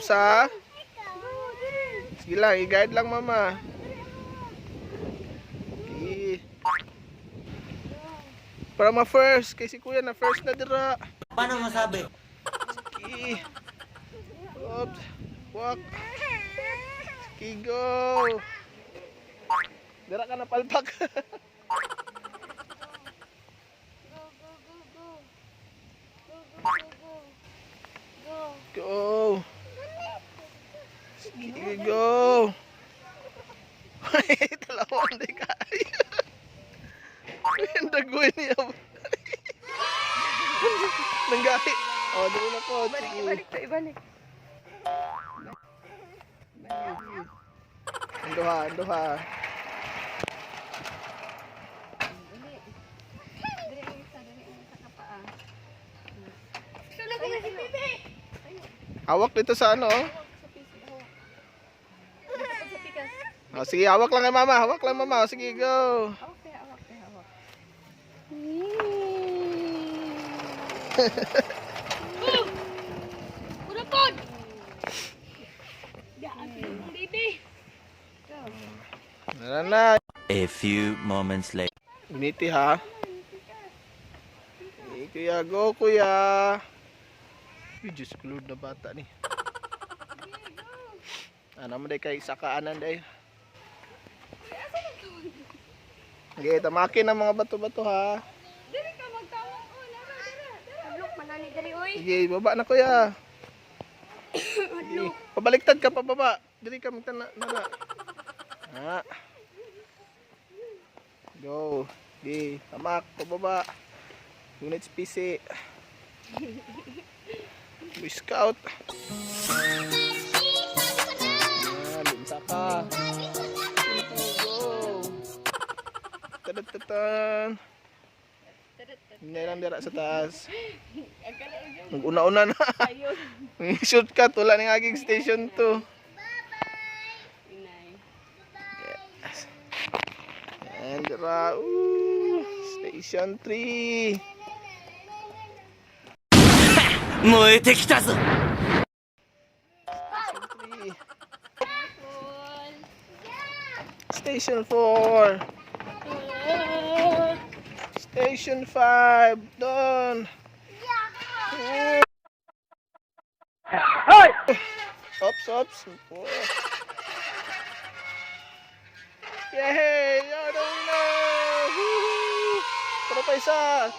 sa... Sige lang, i-guide lang mama. Okay. Para ma-first, kay si kuya na first na dira. Paano masabi? Sige. Oops. Walk. Sige, go. Dira ka na palpak. Go. Sige, go. Talawang di kaya. Ang dagoy niya. Nanggahi. O, doon na po. Ibalik. Anduha. Dali ang isa kapaa. Sulog na si Bibi. Hawak dito sa ano? Sa piso, hawak. Dito sa pikas. O, sige, hawak lang kay mama. Hawak lang mama. O, sige, go. Hawak. Urapod! Daan, baby. Tara na. A few moments later. Uniti ha. Hey, kuya, go kuya. Uy, Diyos ko Lord na bata ni. Ano mo day kay sakaanan day. Okay, tamakin ang mga bato-bato ha. Dili ka magtawag ko. Adlok manani diri oy. Sige, baba na kuya. Sige, pabaliktad ka pababa. Dili ka magtana. Ha. Go. Sige, tamak pababa. Units PC. Boy Scout. Linsa ka. Go. Tadad-tatan. Hindi lang dira sa taas. Nag-una-una na. Shortcut, wala nang aging station 2. Yes. And dira, station 3. 燃えてきたぞ Station 4. Station 5. Done. Ops. Yay! You're the winner! Woohoo! Pero pa isa!